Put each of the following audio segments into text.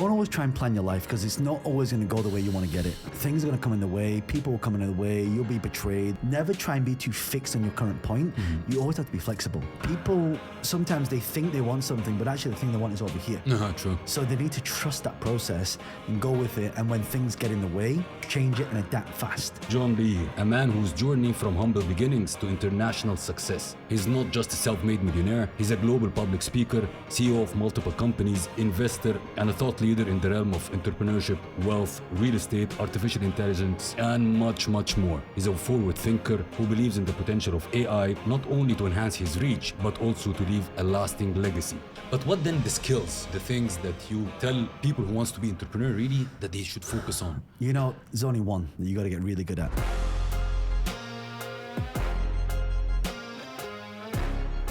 don't always try and plan your life because it's not always going to go the way you want to get it. Things are going to come in the way, people will come in the way, you'll be betrayed. Never try and be too fixed on your current point. You always have to be flexible. People, sometimes they think they want something, but actually the thing they want is over here. True. So they need to trust that process and go with it. And when things get in the way, change it and adapt fast. John Lee, a man whose journey from humble beginnings to international success. He's not just a self-made millionaire, he's a global public speaker, CEO of multiple companies, investor, and a thought leader in the realm of entrepreneurship, wealth, real estate, artificial intelligence, and much, much more. He's a forward thinker who believes in the potential of AI, not only to enhance his reach, but also to leave a lasting legacy. But what then the skills, the things that you tell people who wants to be entrepreneur really that they should focus on? You know, there's only one that you got to get really good at.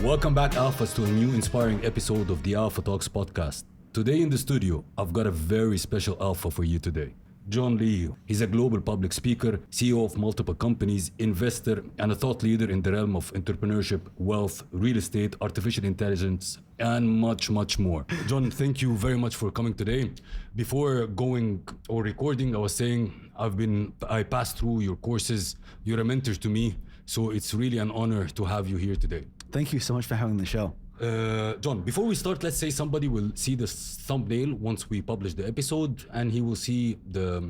Welcome back, Alphas, to a new inspiring episode of the Alpha Talks podcast. Today in the studio, I've got a very special alpha for you today. John Lee. He's a global public speaker, CEO of multiple companies, investor, and a thought leader in the realm of entrepreneurship, wealth, real estate, artificial intelligence, and much, much more. John, thank you very much for coming today. Before going or recording, I was saying I passed through your courses. You're a mentor to me, so it's really an honor to have you here today. Thank you so much for having the show. John, before we start, let's say somebody will see the thumbnail once we publish the episode, and he will see the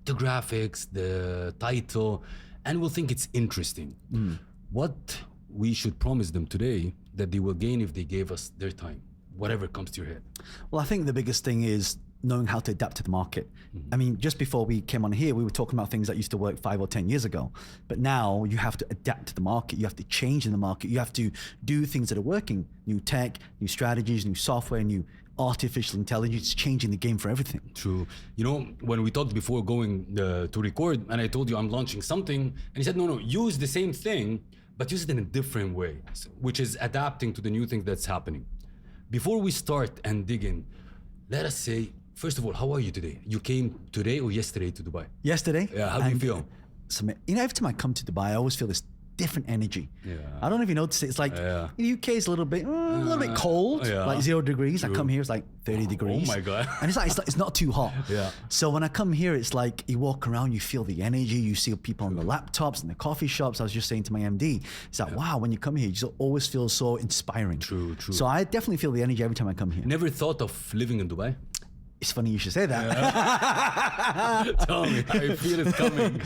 graphics, the title, and will think it's interesting. What we should promise them today that they will gain if they gave us their time, whatever comes to your head? Well, I think the biggest thing is knowing how to adapt to the market. I mean, just before we came on here, we were talking about things that used to work 5 or 10 years ago. But now you have to adapt to the market. You have to change in the market. You have to do things that are working. New tech, new strategies, new software, new artificial intelligence, changing the game for everything. True. You know, when we talked before going to record, and I told you I'm launching something, and he said, no, use the same thing, but use it in a different way, which is adapting to the new things that's happening. Before we start and dig in, let us say, first of all, how are you today? You came today or yesterday to Dubai? Yesterday. Yeah, how do you feel? You know, every time I come to Dubai, I always feel this different energy. Yeah. I don't know if you noticed it. It's like in the UK is a little bit cold, like 0 degrees. True. I come here, it's like 30 degrees. Oh my God. And it's not too hot. Yeah. So when I come here, it's like you walk around, you feel the energy, you see people on the laptops and the coffee shops. I was just saying to my MD, it's like, wow, when you come here, you just always feel so inspiring. True. So I definitely feel the energy every time I come here. Never thought of living in Dubai? It's funny you should say that. Yeah. Tell me, I feel it coming.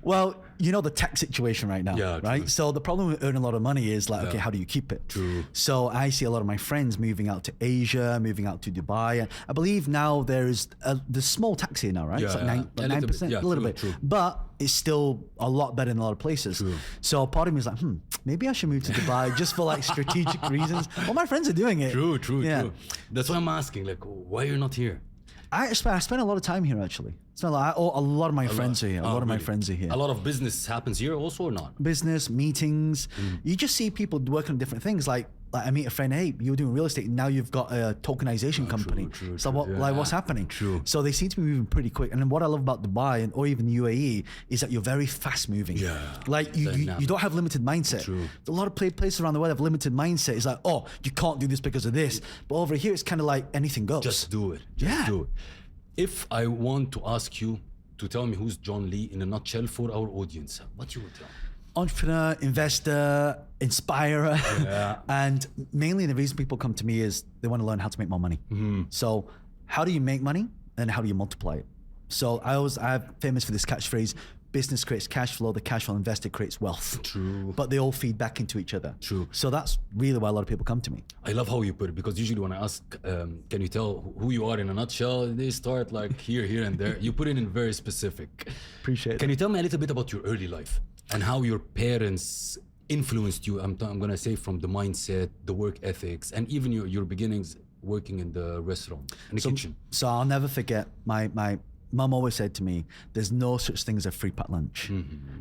Well, you know the tech situation right now, right? True. So the problem with earning a lot of money is like, okay, how do you keep it? True. So I see a lot of my friends moving out to Asia, moving out to Dubai. And I believe now there's the small tax here now, right? Yeah, it's like 9%, a little bit. True. But it's still a lot better in a lot of places. True. So part of me is like, maybe I should move to Dubai just for like strategic reasons. All my friends are doing it. True. That's why I'm asking, like, why you're not here? I spend a lot of time here actually. It's not like, a lot of my friends are here. A lot of my friends are here. A lot of business happens here also or not? Business, meetings. You just see people working on different things. Like I meet a friend, hey, you're doing real estate. Now you've got a tokenization company. So what's happening? True. So they seem to be moving pretty quick. And then what I love about Dubai or even UAE is that you're very fast moving. Yeah. Like you don't have limited mindset. True. A lot of places around the world have limited mindset. It's like, oh, you can't do this because of this. But over here, it's kind of like anything goes. Just do it. Just do it. If I want to ask you to tell me who's John Lee in a nutshell for our audience, what you would tell? Entrepreneur, investor, inspirer. Yeah. And mainly the reason people come to me is they want to learn how to make more money. So how do you make money and how do you multiply it? So I'm famous for this catchphrase, business creates cash flow, the cash flow investor creates wealth. True. But they all feed back into each other. True. So that's really why a lot of people come to me. I love how you put it, because usually when I ask, can you tell who you are in a nutshell, they start like here and there. You put it in very specific. Appreciate it. Can you tell me a little bit about your early life and how your parents influenced you? I'm going to say from the mindset, the work ethics, and even your beginnings working in the restaurant, in the kitchen. So I'll never forget my Mum always said to me, there's no such thing as a free packed lunch.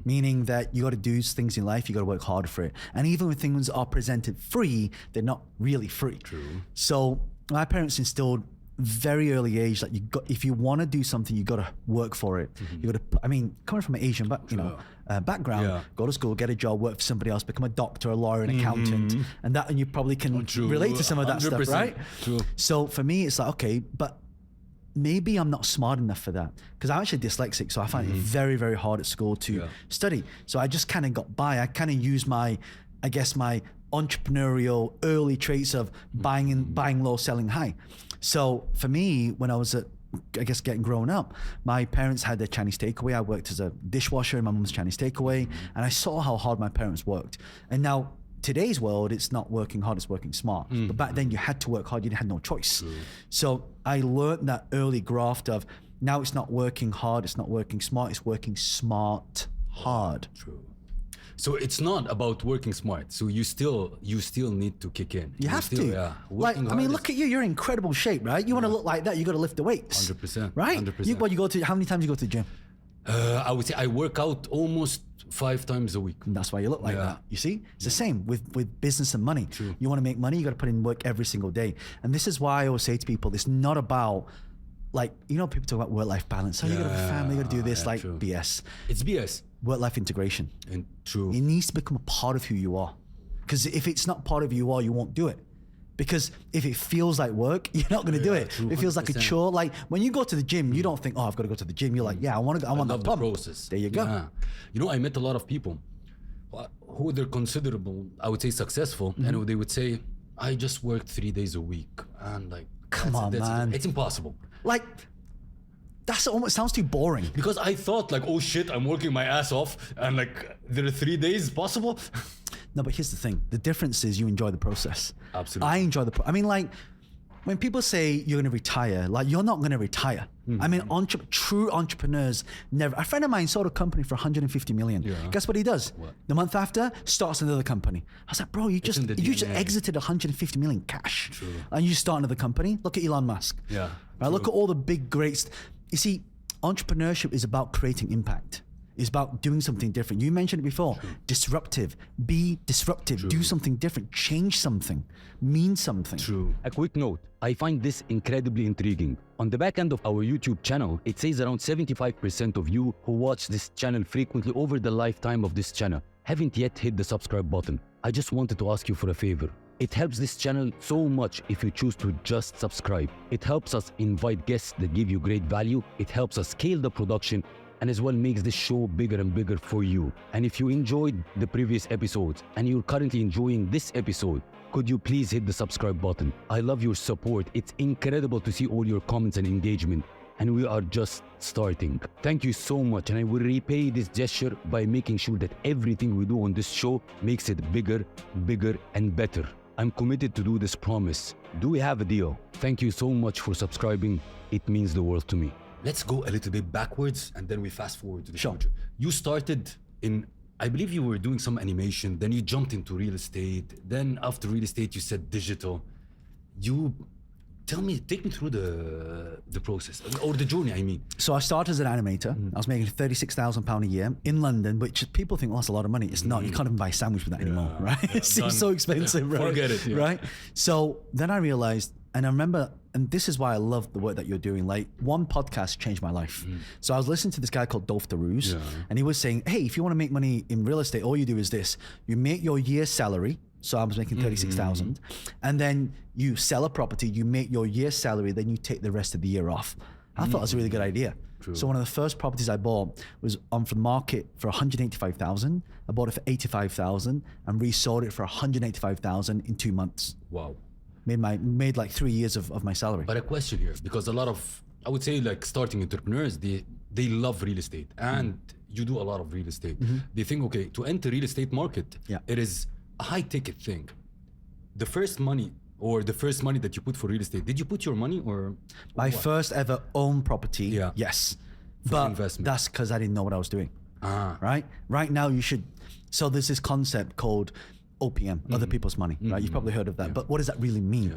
Meaning that you got to do things in life, you got to work hard for it. And even when things are presented free, they're not really free. True. So my parents instilled very early age that if you want to do something, you got to work for it. You got to, coming from an Asian background, go to school, get a job, work for somebody else, become a doctor, a lawyer, an accountant, and you probably can relate to some of that stuff, right? True. So for me, it's like, okay, but maybe I'm not smart enough for that, because I'm actually dyslexic, so I find it very, very hard at school to study. So I just kind of got by. I kind of used my entrepreneurial early traits of buying low, selling high. So for me, when I was getting grown up, my parents had their Chinese takeaway. I worked as a dishwasher in my mum's Chinese takeaway, and I saw how hard my parents worked. And now today's world, it's not working hard, it's working smart. But back then you had to work hard, you had no choice. So I learned that early graft of, now it's not working hard, it's not working smart, it's working smart hard. True. So it's not about working smart. So you still need to kick in. You have to. Yeah. Like, I mean, look at you. You're in incredible shape, right? You want to look like that, you got to lift the weights. 100%. Right? 100%. You go to, how many times you go to the gym? I would say I work out almost 5 times a week. And that's why you look like that. You see? It's the same with business and money. True. You want to make money, you got to put in work every single day. And this is why I always say to people, it's not about, like, you know, people talk about work-life balance. Oh, you got to have a family, you got to do this, like true. BS. It's BS. Work-life integration. And true. It needs to become a part of who you are. Because if it's not part of who you are, you won't do it. Because if it feels like work, you're not going to do it. True, it feels like a chore. Like when you go to the gym, you don't think, oh, I've got to go to the gym. You're like, yeah, I want to go. I want love that pump. the process. There you go. Yeah. You know, I met a lot of people who they're considerable, I would say successful, and they would say, I just worked 3 days a week. And like, come on, man. It's impossible. Like, that's almost sounds too boring. Because I thought like, oh shit, I'm working my ass off, and like there are 3 days possible. No, but here's the thing. The difference is you enjoy the process. Absolutely. I enjoy I mean, like, when people say you're going to retire, like, you're not going to retire. I mean, true entrepreneurs never. A friend of mine sold a company for 150 million. Yeah. Guess what he does? What? The month after, starts another company. I was like, bro, you just exited 150 million cash. True. And you start another company. Look at Elon Musk. Yeah. Right? Look at all the big greats. You see, entrepreneurship is about creating impact. It's about doing something different. You mentioned it before. True. Disruptive. Be disruptive. True. Do something different. Change something. Mean something. True. A quick note, I find this incredibly intriguing. On the back end of our YouTube channel, it says around 75% of you who watch this channel frequently over the lifetime of this channel haven't yet hit the subscribe button. I just wanted to ask you for a favor. It helps this channel so much if you choose to just subscribe. It helps us invite guests that give you great value. It helps us scale the production, and as well makes this show bigger and bigger for you. And if you enjoyed the previous episodes and you're currently enjoying this episode, could you please hit the subscribe button? I love your support. It's incredible to see all your comments and engagement, and we are just starting. Thank you so much, and I will repay this gesture by making sure that everything we do on this show makes it bigger, bigger, and better. I'm committed to do this promise. Do we have a deal? Thank you so much for subscribing. It means the world to me. Let's go a little bit backwards and then we fast forward to the Sure. future. You started in, I believe you were doing some animation, then you jumped into real estate. Then after real estate, you said digital. Take me through the process or the journey, I mean. So I started as an animator. I was making £36,000 a year in London, which people think, well, that's a lot of money. It's not. You can't even buy a sandwich with that anymore, right? It seems so expensive, right? Forget it, right? So then I realized, and I remember, and this is why I love the work that you're doing. Like, one podcast changed my life. So I was listening to this guy called Dolph DeRuse, and he was saying, hey, if you want to make money in real estate, all you do is this. You make your year's salary. So I was making 36,000, and then you sell a property, you make your year's salary, then you take the rest of the year off. I thought it was a really good idea. True. So one of the first properties I bought was on for the market for 185,000. I bought it for 85,000 and resold it for 185,000 in 2 months. Wow. Made like 3 years of my salary. But a question here, because a lot of, I would say like starting entrepreneurs, they love real estate, and you do a lot of real estate. They think, okay, to enter real estate market, it is a high ticket thing. The first money that you put for real estate, did you put your money or My first ever own property, yes. But investment. that's because I didn't know what I was doing, right? Right now you should, so there's this concept called OPM, other people's money, right? You've probably heard of that, but what does that really mean?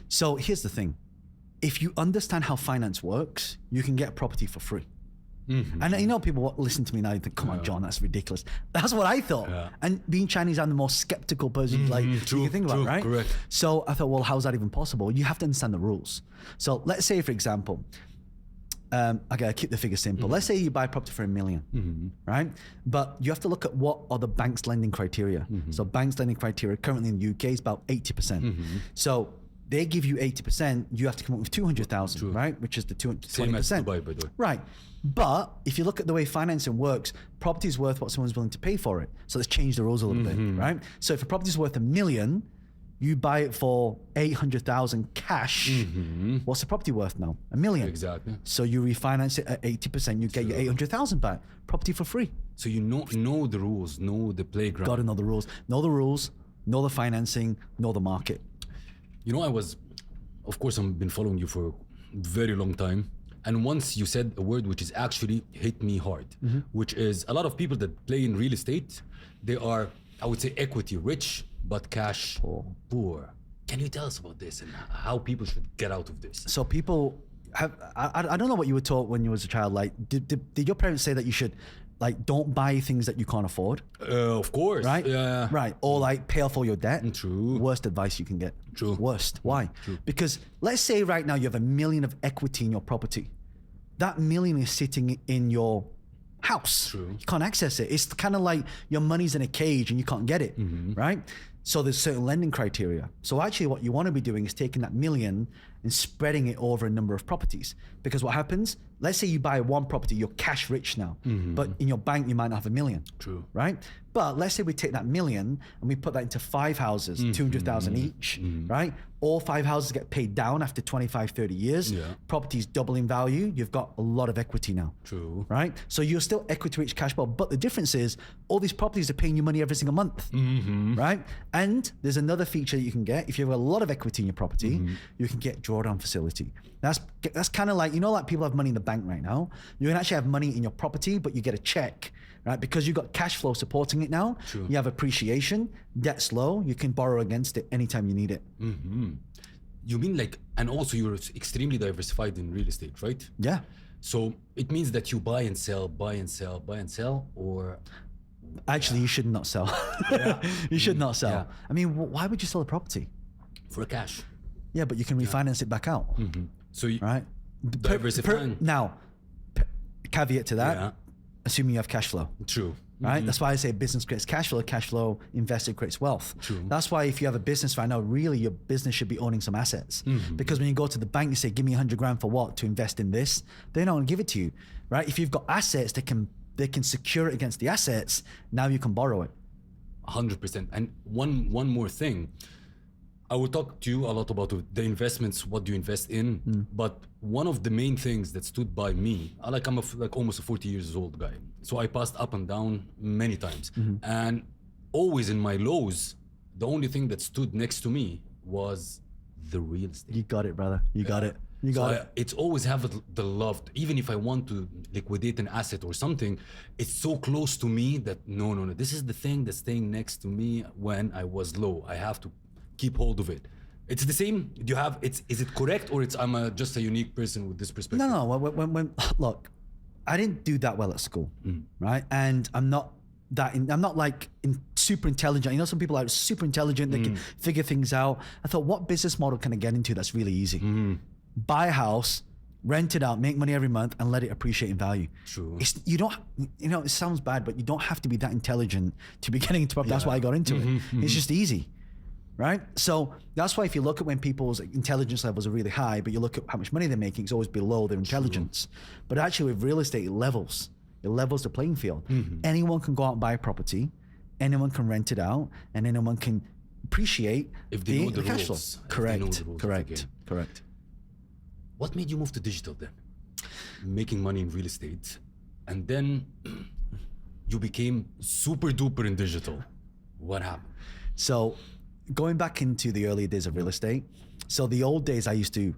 So here's the thing. If you understand how finance works, you can get property for free. And you know, people listen to me now and think, come on, John, that's ridiculous. That's what I thought. And being Chinese, I'm the most skeptical person you can think about, right? Correct. So I thought, well, how's that even possible? You have to understand the rules. So let's say, for example, okay, I'll keep the figure simple. Let's say you buy property for $1 million, right? But you have to look at what are the bank's lending criteria. So bank's lending criteria currently in the UK is about 80%. So They give you 80%, you have to come up with 200,000, right? Which is the 20%. Same as Dubai, by the way. Right. But if you look at the way financing works, property is worth what someone's willing to pay for it. So let's change the rules a little bit, right? So if a property is worth $1 million, you buy it for 800,000 cash. What's the property worth now? $1 million. Exactly. So you refinance it at 80%, you get your 800,000 back. Property for free. So you know the rules, know the playground. Got to know the rules. Know the rules, know the financing, know the market. You know, of course, I've been following you for a very long time. And once you said a word which is actually hit me hard, which is a lot of people that play in real estate, they are, I would say, equity rich, but cash poor. Can you tell us about this and how people should get out of this? So people have, I don't know what you were taught when you was a child. Like, did your parents say that you should, like, don't buy things that you can't afford? Of course. Right? Yeah. Right. Or like pay off all your debt. True. Worst advice you can get. True. Worst. Why? True. Because let's say right now you have $1 million of equity in your property. That $1 million is sitting in your house. True. You can't access it. It's kind of like your money's in a cage and you can't get it, right? So there's certain lending criteria. So actually what you want to be doing is taking that $1 million and spreading it over a number of properties. Because what happens, let's say you buy one property, you're cash rich now, but in your bank you might not have $1 million. True. Right? But let's say we take that $1 million and we put that into 5 houses, 200,000 each, right? All 5 houses get paid down after 25, 30 years. Yeah. Properties double in value. You've got a lot of equity now. True. Right? So you're still equity rich cash flow, but the difference is all these properties are paying you money every single month, right? And there's another feature that you can get. If you have a lot of equity in your property, you can get drawdown facility. That's kind of like, you know, like people have money in the bank right now. You can actually have money in your property, but you get a check, right? Because you've got cash flow supporting it now. True. You have appreciation, debt's low, you can borrow against it anytime you need it. You mean like, and also you're extremely diversified in real estate, right? Yeah. So it means that you buy and sell, buy and sell, buy and sell, or... Actually, you should not sell. You should not sell. Yeah. I mean, why would you sell a property? For cash. Yeah, but you can refinance it back out, So you, right? diversifying. Now, caveat to that, Yeah. assuming you have cash flow, True. right? That's why I say business creates cash flow invested creates wealth. True. That's why if you have a business right now, really your business should be owning some assets. Because when you go to the bank, you say, give me 100 grand for what? To invest in this. They're not gonna give it to you, right? If you've got assets, they can secure it against the assets. Now you can borrow it. 100%. And one more thing. I will talk to you a lot about the investments, what do you invest in, but one of the main things that stood by me, I'm almost a 40 years old guy. So I passed up and down many times. And always in my lows, the only thing that stood next to me was the real estate. You got it, brother. You got it. You got it. It's always have the love, even if I want to liquidate an asset or something, it's so close to me that no. This is the thing that's staying next to me when I was low. I have to keep hold of it. It's the same. Do you have? Is it correct, or I'm just a unique person with this perspective? No. When look, I didn't do that well at school, right? And I'm not super intelligent. You know, some people are super intelligent. They can figure things out. I thought, what business model can I get into that's really easy? Buy a house, rent it out, make money every month, and let it appreciate in value. True. You don't. You know, it sounds bad, but you don't have to be that intelligent to be getting into property. That's why I got into it. It's just easy. Right? So that's why if you look at when people's intelligence levels are really high, but you look at how much money they're making, it's always below their intelligence. But actually with real estate, it levels the playing field. Anyone can go out and buy a property, anyone can rent it out, and anyone can appreciate if they know the cash flow. rules. Correct. What made you move to digital then? Making money in real estate, and then you became super duper in digital. What happened? So going back into the early days of real estate, so the old days I used to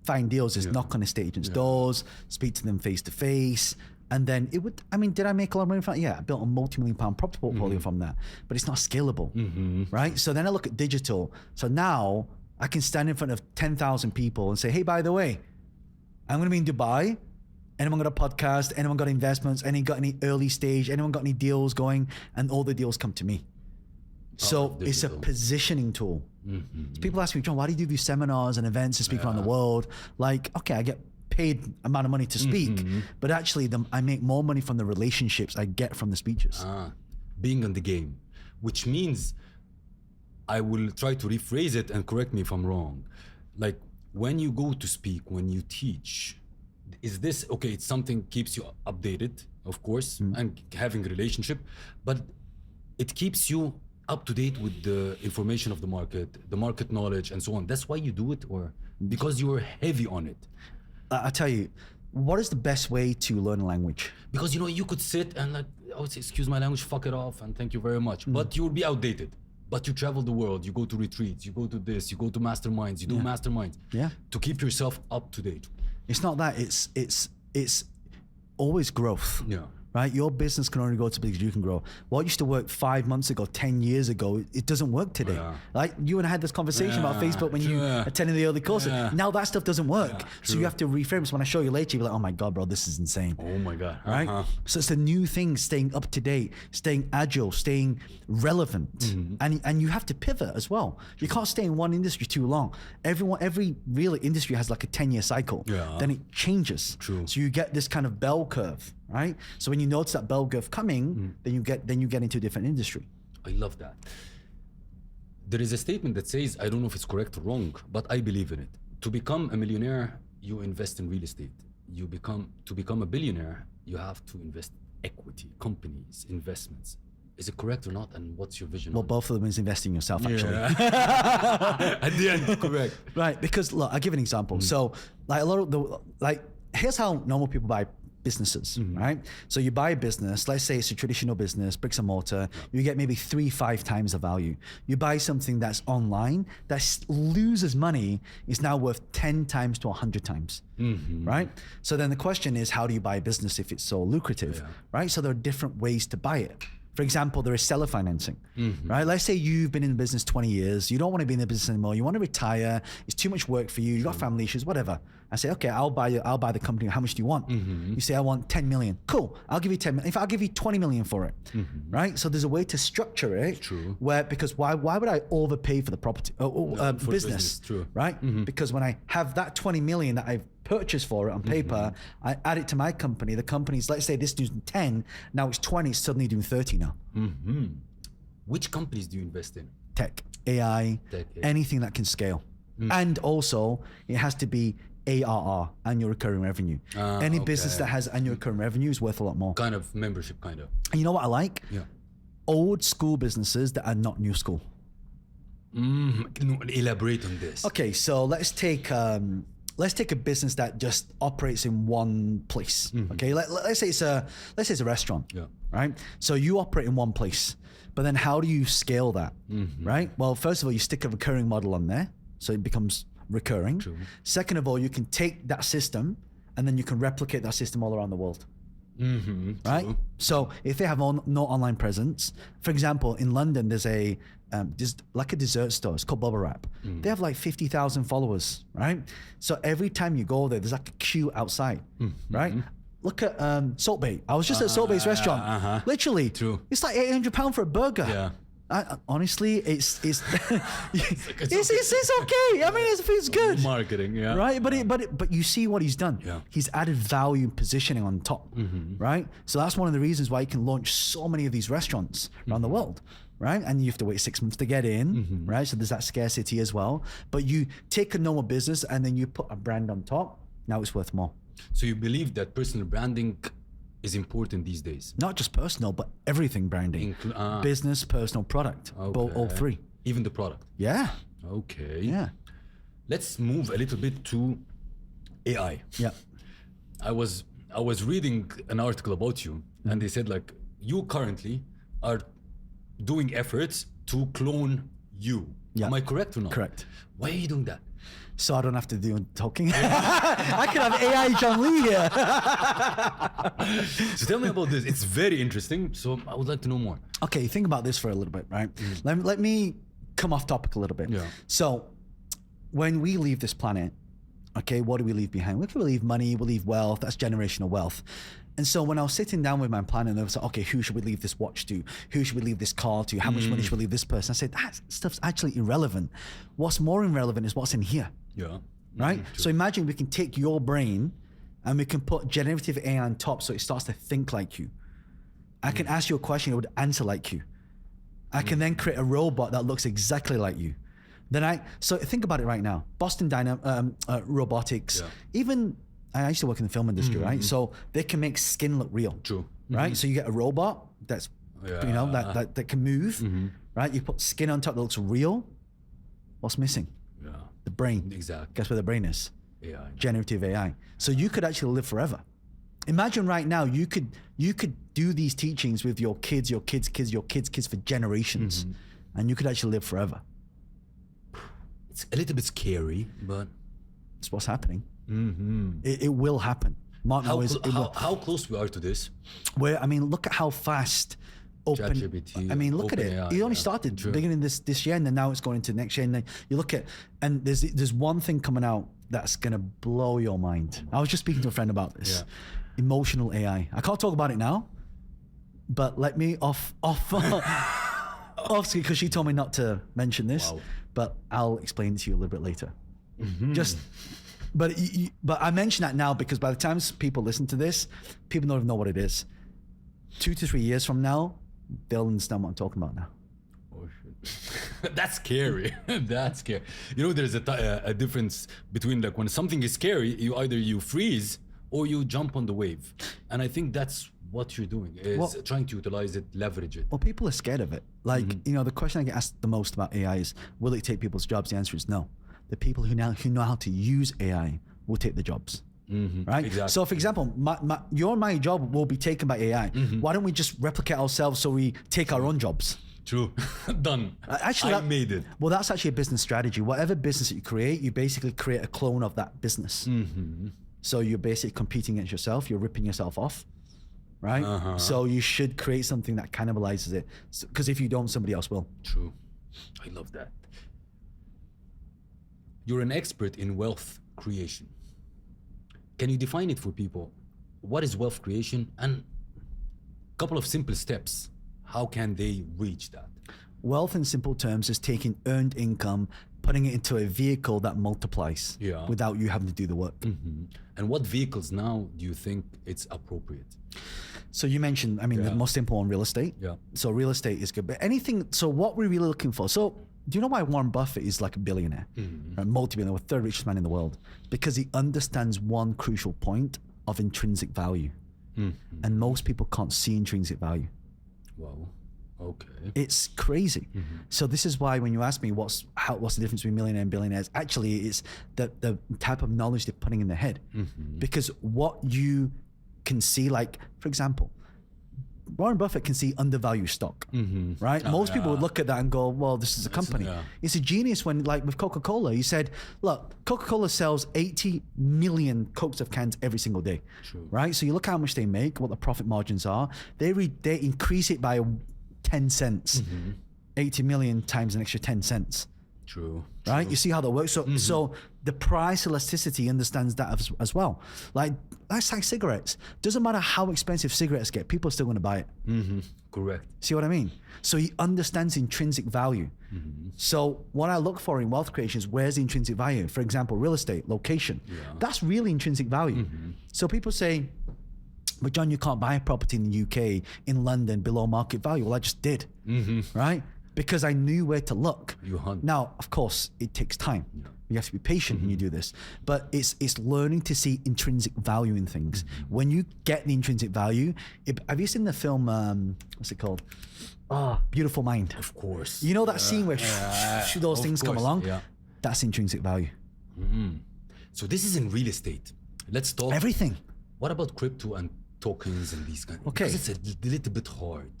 find deals, just knock on estate agents' doors, speak to them face to face, and then it would, did I make a lot of money from that? Yeah, I built a multi-million-pound property portfolio from that, but it's not scalable, right? So then I look at digital. So now I can stand in front of 10,000 people and say, hey, by the way, I'm gonna be in Dubai. Anyone got a podcast? Anyone got investments? Anyone got any early stage? Anyone got any deals going? And all the deals come to me. So it's a positioning tool. So people ask me, John, why do you do these seminars and events and speak around the world? Like, okay, I get paid amount of money to speak, but actually I make more money from the relationships I get from the speeches. Being on the game, which means I will try to rephrase it and correct me if I'm wrong. Like when you go to speak, when you teach, is this okay? It's something keeps you updated, of course, and having a relationship, but it keeps you up to date with the information of the market knowledge, and so on. That's why you do it, or because you're heavy on it? I tell you, what is the best way to learn a language? Because you could sit and like, I would say, excuse my language, fuck it off, and thank you very much. But you will be outdated. But you travel the world, you go to retreats, you go to this, you go to masterminds, you do masterminds. Yeah. To keep yourself up to date. It's not that. It's always growth. Yeah. Right? Your business can only go to because you can grow. What used to work 5 months ago, 10 years ago, it doesn't work today. Yeah. Like you and I had this conversation about Facebook when you attended the early courses. Now that stuff doesn't work. So you have to reframe it. So when I show you later, you'll be like, oh my God, bro, this is insane. Oh my God. Right? So it's a new thing, staying up to date, staying agile, staying relevant. And you have to pivot as well. You can't stay in one industry too long. Every real industry has like a 10-year cycle. Yeah. Then it changes. True. So you get this kind of bell curve, right? So when you notice that bell curve coming, then you get into a different industry. I love that. There is a statement that says, I don't know if it's correct or wrong, but I believe in it. To become a millionaire, you invest in real estate. To become a billionaire, you have to invest equity, companies, investments. Is it correct or not? And what's your vision? Well, both of them is investing in yourself, actually. At the end, correct. Right, because look, I'll give an example. So like a lot of here's how normal people buy businesses, right? So you buy a business, let's say it's a traditional business, bricks and mortar, you get maybe 3-5 times the value. You buy something that's online, that loses money, is now worth 10 times to 100 times, right? So then the question is, how do you buy a business if it's so lucrative, right? So there are different ways to buy it. For example, there is seller financing, right? Let's say you've been in the business 20 years, you don't want to be in the business anymore, you want to retire, it's too much work for you, you've got family issues, whatever. I say, okay, I'll buy the company. How much do you want? You say, I want 10 million. Cool, I'll give you 10 million. In fact, I'll give you 20 million for it, right? So there's a way to structure it. True. Because why would I overpay for the property, business, true. right? Because when I have that 20 million that I've purchased for it on paper, I add it to my company. The company's, let's say this is 10, now it's 20, it's suddenly doing 30 now. Which companies do you invest in? Tech, AI, anything that can scale. And also it has to be ARR, annual recurring revenue. Any business that has annual recurring revenue is worth a lot more. Kind of membership, kind of. And you know what I like? Yeah. Old school businesses that are not new school. Elaborate on this. Okay, so let's take a business that just operates in one place. Okay, let's say it's a restaurant. Yeah. Right. So you operate in one place, but then how do you scale that? Right. Well, first of all, you stick a recurring model on there, so it becomes recurring. True. Second of all, you can take that system and then you can replicate that system all around the world. Right. True. So if they have no online presence, for example, in London, there's like a dessert store. It's called Bubble Wrap. They have like 50,000 followers, right? So every time you go there, there's like a queue outside, right? Look at Salt Bay. I was just at Salt Bay's restaurant. Literally, True. It's like £800 for a burger. Yeah. Honestly, it's it's okay. I mean, it's good. Marketing, yeah. Right, but you see what he's done. Yeah. He's added value and positioning on top. Right, so that's one of the reasons why he can launch so many of these restaurants around the world. Right, and you have to wait 6 months to get in. Right, so there's that scarcity as well. But you take a normal business and then you put a brand on top. Now it's worth more. So you believe that personal branding is important these days? Not just personal, but everything branding. Business, personal, product. All three. Even the product? Yeah. Okay. Yeah. Let's move a little bit to AI. Yeah. I was reading an article about you, and they said like you currently are doing efforts to clone you. Yeah. Am I correct or not? Correct. Why are you doing that? So I don't have to do talking. I could have AI John Lee here. So tell me about this. It's very interesting. So I would like to know more. Okay, think about this for a little bit, right? Let me come off topic a little bit. Yeah. So when we leave this planet, okay, what do we leave behind? We leave money, we leave wealth. That's generational wealth. And so when I was sitting down with my planner, I was like, okay, who should we leave this watch to? Who should we leave this car to? How much money should we leave this person? I said, that stuff's actually irrelevant. What's more irrelevant is what's in here. Yeah. Right? So imagine we can take your brain and we can put generative AI on top so it starts to think like you. I can ask you a question, it would answer like you. I can then create a robot that looks exactly like you. So think about it right now. Boston Robotics, even I used to work in the film industry, right? So they can make skin look real. True. Right? So you get a robot that's, that can move, right? You put skin on top that looks real. What's missing? Yeah. The brain. Exactly. Guess where the brain is? AI. Generative AI. So you could actually live forever. Imagine right now you could do these teachings with your kids for generations, and you could actually live forever. It's a little bit scary, but It's what's happening. It will happen. Mark knows how close we are to this? Look at how fast open. ChatGPT, look at it. OpenAI, It only started beginning this year, and then now it's going into next year. And then you look at, and there's one thing coming out that's gonna blow your mind. I was just speaking to a friend about this. Emotional AI. I can't talk about it now, but let me off because she told me not to mention this. Wow. But I'll explain it to you a little bit later. But I mention that now because by the time people listen to this, people don't even know what it is. 2 to 3 years from now, they'll understand what I'm talking about now. Oh shit, that's scary. That's scary. There's a difference between like when something is scary, you freeze or you jump on the wave, and I think that's what you're doing is trying to utilize it, leverage it. Well, people are scared of it. Like the question I get asked the most about AI is, will it take people's jobs? The answer is no. The people who know how to use AI will take the jobs. Right? Exactly. So for example, my job will be taken by AI. Why don't we just replicate ourselves so we take our own jobs? True. Done. Actually, I made it. Well, that's actually a business strategy. Whatever business that you create, you basically create a clone of that business. So you're basically competing against yourself. You're ripping yourself off. Right? So you should create something that cannibalizes it. Because if you don't, somebody else will. True. I love that. You're an expert in wealth creation. Can you define it for people? What is wealth creation? And a couple of simple steps. How can they reach that? Wealth in simple terms is taking earned income, putting it into a vehicle that multiplies without you having to do the work. And what vehicles now do you think it's appropriate? So you mentioned, the most simple one, real estate. Yeah. So real estate is good, but so what we're really looking for. So do you know why Warren Buffett is like a billionaire, a multi-billionaire, third richest man in the world? Because he understands one crucial point of intrinsic value. And most people can't see intrinsic value. Wow. Okay. It's crazy. So this is why when you ask me what's the difference between millionaire and billionaires, actually it's the type of knowledge they're putting in their head. Because what you can see, like for example, Warren Buffett can see undervalued stock, right? Most people would look at that and go, well, this is a company. It's a genius when, like with Coca-Cola, he said, look, Coca-Cola sells 80 million Cokes of cans every single day, right? So you look how much they make, what the profit margins are. They increase it by 10 cents. 80 million times an extra 10 cents. True. Right? You see how that works? So so the price elasticity understands that as well. Like, that's like cigarettes. Doesn't matter how expensive cigarettes get, people are still going to buy it. Correct. See what I mean? So he understands intrinsic value. So what I look for in wealth creation is, where's the intrinsic value? For example, real estate, location. That's really intrinsic value. So people say, but John, you can't buy a property in the UK, in London, below market value. Well, I just did, right? Because I knew where to look. You hunt. Now, of course, it takes time. You have to be patient when you do this. But it's learning to see intrinsic value in things. When you get the intrinsic value, have you seen the film, what's it called? Beautiful Mind. Of course. You know that scene where those things come along? Yeah. That's intrinsic value. So this is in real estate. Let's talk. Everything. What about crypto and tokens and these kind of Okay. Because it's a little bit hard.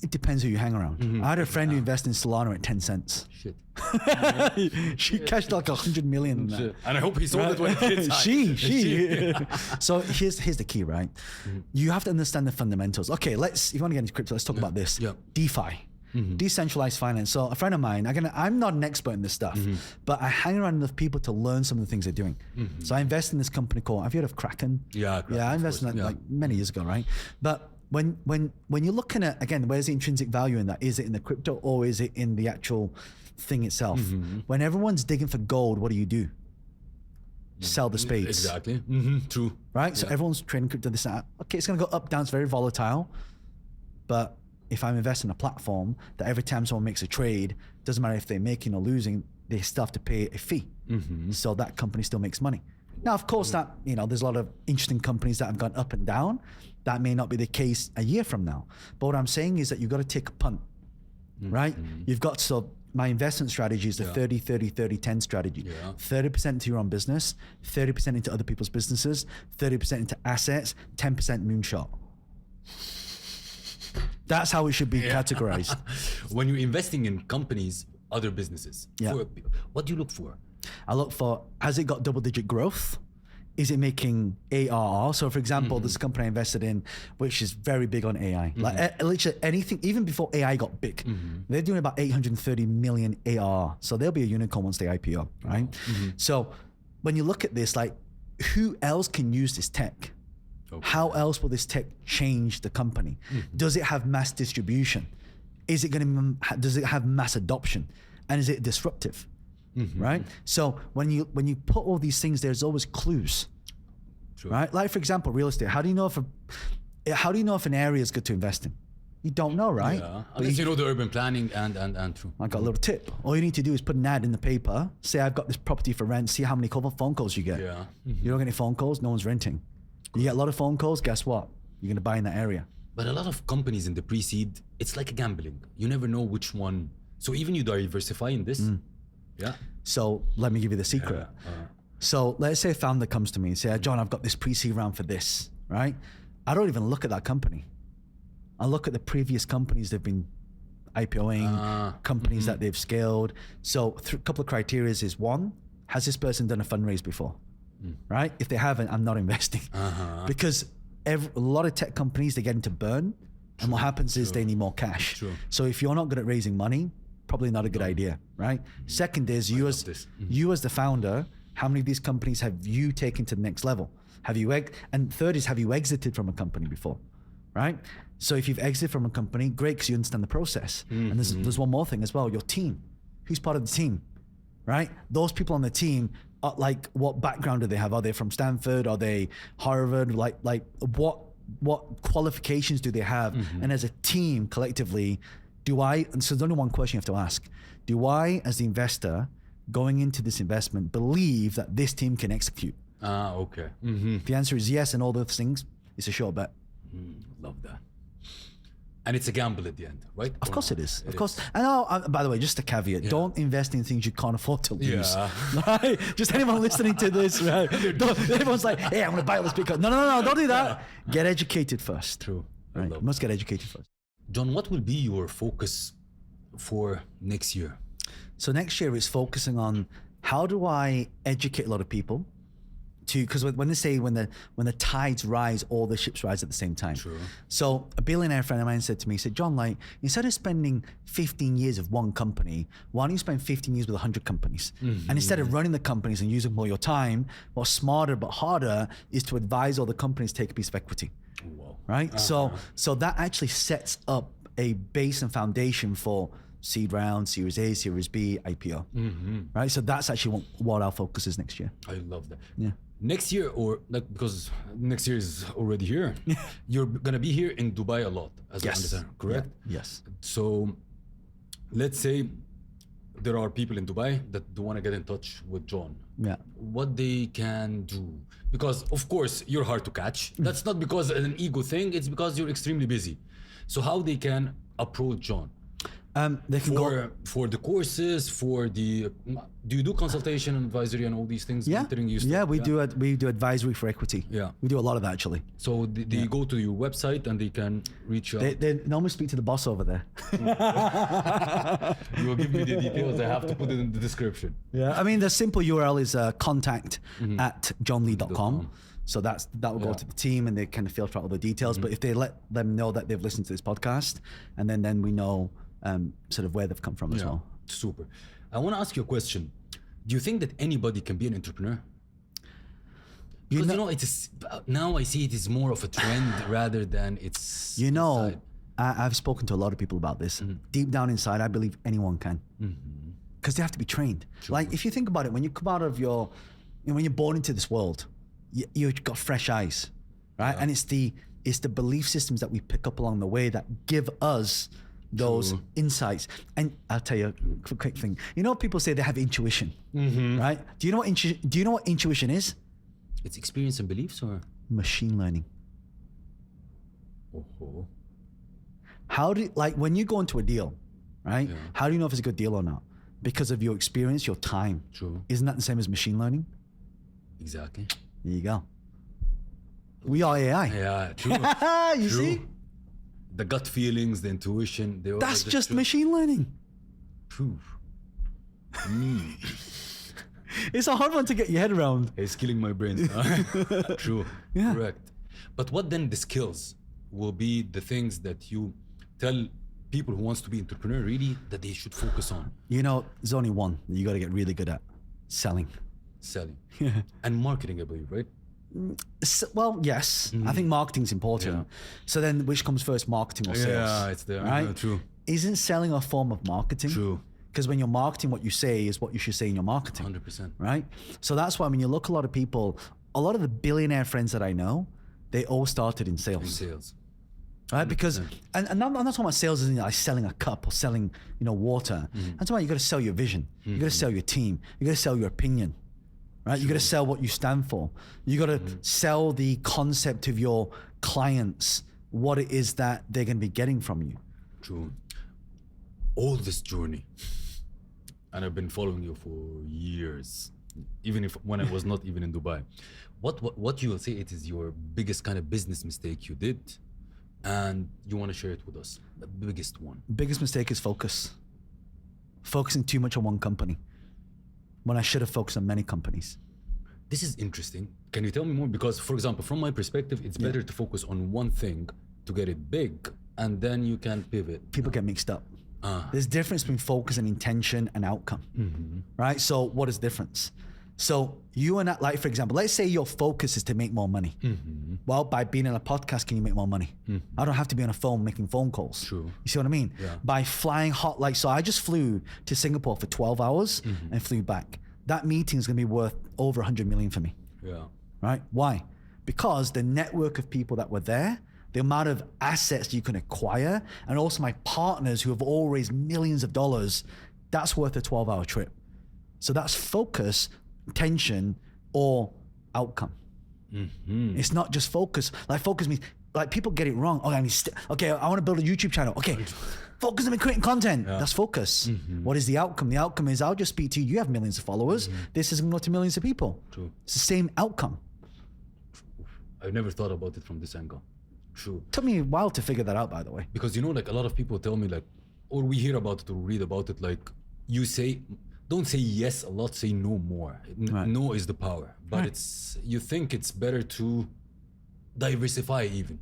It depends who you hang around. I had a friend who invested in Solana at 10 cents. Shit. She cashed like 100 million in that. And I hope he sold it when kids She. So here's the key, right? You have to understand the fundamentals. Okay, if you want to get into crypto, let's talk about this. DeFi. Decentralized finance. So a friend of mine, I'm not an expert in this stuff, but I hang around enough people to learn some of the things they're doing. So I invest in this company called, have you heard of Kraken? Yeah, I invested in that like many years ago, right? But when you're looking at, again, where's the intrinsic value in that? Is it in the crypto or is it in the actual thing itself? When everyone's digging for gold, what do? Sell the spades. Exactly. True. Right? So everyone's trading crypto, this and that. Okay, it's going to go up, down. It's very volatile. But if I'm investing in a platform that every time someone makes a trade, doesn't matter if they're making or losing, they still have to pay a fee. So that company still makes money. Now, of course, that, you know, there's a lot of interesting companies that have gone up and down. That may not be the case a year from now. But what I'm saying is that you've got to take a punt, right? You've got, so my investment strategy is the 30, 30, 30, 10 strategy. 30% into your own business, 30% into other people's businesses, 30% into assets, 10% moonshot. That's how it should be categorized. When you're investing in companies, other businesses, what do you look for? I look for, has it got double-digit growth? Is it making ARR? So for example, this company I invested in, which is very big on AI. Like literally anything, even before AI got big, they're doing about 830 million ARR. So they'll be a unicorn once they IPO, right? So when you look at this, like who else can use this tech? How else will this tech change the company? Does it have mass distribution? Is it going to, does it have mass adoption? And is it disruptive? Right? So when you put all these things, there's always clues, right? Like for example, real estate. How do you know if an area is good to invest in? You don't know, right? Unless you know the urban planning and true. I got a little tip. All you need to do is put an ad in the paper, say I've got this property for rent, see how many phone calls you get. You don't get any phone calls, no one's renting. You get a lot of phone calls, guess what? You're gonna buy in that area. But a lot of companies in the pre-seed, it's like gambling. You never know which one. So even you diversify in this. So let me give you the secret. So let's say a founder comes to me and say, John, I've got this pre-seed round for this, right? I don't even look at that company. I look at the previous companies they've been IPOing, companies that they've scaled. So a couple of criteria is, one, has this person done a fundraise before, right? If they haven't, I'm not investing. Because a lot of tech companies, they get into burn. And what happens is they need more cash. So if you're not good at raising money, probably not a good idea, right? Second is you as the founder, how many of these companies have you taken to the next level? And third is, have you exited from a company before, right? So if you've exited from a company, great, because you understand the process. And there's one more thing as well, your team. Who's part of the team, right? Those people on the team, like what background do they have? Are they from Stanford? Are they Harvard? Like what qualifications do they have? And as a team, collectively, and so there's only one question you have to ask. Do I, as the investor, going into this investment, believe that this team can execute? If the answer is yes and all those things, it's a sure bet. Love that. And it's a gamble at the end, right? Of course it is. Of course. And by the way, just a caveat, don't invest in things you can't afford to lose. Right? Just anyone listening to this, right? Everyone's like, hey, I'm going to buy all this Bitcoin. No, don't do that. Get educated first. True. Right? You must get educated first. John, what will be your focus for next year? So next year is focusing on how do I educate a lot of people because when they say when the tides rise, all the ships rise at the same time. So a billionaire friend of mine said to me, he said, John, like instead of spending 15 years of one company, why don't you spend 15 years with 100 companies? And instead of running the companies and using more your time, what's smarter but harder is to advise all the companies to take a piece of equity. Right? So that actually sets up a base and foundation for seed round, Series A, Series B, IPO. Right? So that's actually what our focus is next year. I love that. Next year, or like, because next year is already here, you're gonna be here in Dubai a lot, as I understand, correct? Yes. So let's say there are people in Dubai that do want to get in touch with John. What they can do, because of course you're hard to catch. That's not because of an ego thing, it's because you're extremely busy. So how they can approach John? They can go for the courses, do you do consultation and advisory and all these things? We do advisory for equity. We do a lot of that actually. So they go to your website and they can reach out. They normally speak to the boss over there. You will give me the details. I have to put it in the description. I mean the simple URL is contact@johnlee.com. So that will go to the team and they kind of filter out all the details. But if they let them know that they've listened to this podcast, and then we know sort of where they've come from as well. Super. I want to ask you a question. Do you think that anybody can be an entrepreneur? Because now I see it is more of a trend rather than it's. I've spoken to a lot of people about this. Deep down inside, I believe anyone can, because they have to be trained. Like if you think about it, when you come out of when you're born into this world, you've got fresh eyes, right? And it's the It's the belief systems that we pick up along the way that give us those True. insights. And I'll tell you a quick thing. You know, people say they have intuition, right? Do you know what intuition is? It's experience and beliefs, or? Machine learning. Oh. How do like when you go into a deal, right? Yeah. How do you know if it's a good deal or not? Because of your experience, your time. True. Isn't that the same as machine learning? Exactly. There you go. We are AI. Yeah, true. You True. see? The gut feelings, the intuition. That's just machine learning. True. It's a hard one to get your head around. It's killing my brain. True. Yeah. Correct. But what then the skills will be the things that you tell people who wants to be entrepreneur really that they should focus on? You know, there's only one that you got to get really good at: selling. Selling. Yeah. And marketing, I believe, right? Well, yes. I think marketing's important. Yeah. So then, which comes first, marketing or sales? Yeah, it's there. Right? True. Isn't selling a form of marketing? True. Because when you're marketing, what you say is what you should say in your marketing. 100%. Right? So that's why when you look a lot of people, a lot of the billionaire friends that I know, they all started in In sales. sales. Right? Because, and I'm not talking about sales as in like selling a cup or selling, water. I'm talking about you got to sell your vision. You got to sell your team. You got to sell your opinion. Right? You got to sell what you stand for. You got to sell the concept of your clients, what it is that they're going to be getting from you. True. All this journey, and I've been following you for years, even if when I was not even in Dubai. What you will say it is your biggest kind of business mistake you did, and you want to share it with us? The biggest one. Biggest mistake is focus. Focusing too much on one company when I should have focused on many companies. This is interesting. Can you tell me more? Because, for example, from my perspective, it's better to focus on one thing to get it big, and then you can pivot. People get mixed up. There's difference between focus and intention and outcome, right? So what is the difference? So you and I, like, for example, let's say your focus is to make more money. Well, by being in a podcast, can you make more money? I don't have to be on a phone making phone calls. True. You see what I mean? Yeah. By flying hot, like, so I just flew to Singapore for 12 hours and flew back. That meeting is going to be worth over 100 million for me, Yeah. right? Why? Because the network of people that were there, the amount of assets you can acquire, and also my partners who have all raised millions of dollars, that's worth a 12-hour trip. So that's focus, tension, or outcome. It's not just focus. Like focus means, like people get it wrong. I want to build a YouTube channel. Okay, focus on creating content. That's focus. What is the outcome? The outcome is I'll just speak to you. You have millions of followers. This is going to go to millions of people. True. It's the same outcome. I've never thought about it from this angle. True. Took me a while to figure that out, by the way. Because, like a lot of people tell me, like, or we hear about it or read about it, like you say, don't say yes a lot, say no more. Right. No is the power. But Right. you think it's better to diversify even.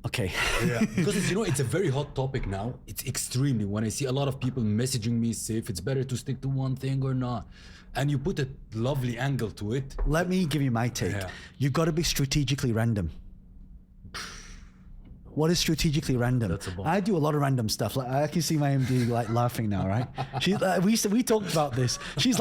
Okay. Yeah. Because it's a very hot topic now. It's extremely, when I see a lot of people messaging me, say if it's better to stick to one thing or not. And you put a lovely angle to it. Let me give you my take. Yeah. You've got to be strategically random. What is strategically random? That's a bomb. I do a lot of random stuff. Like I can see my MD like laughing now, right? She's we talked about this. She's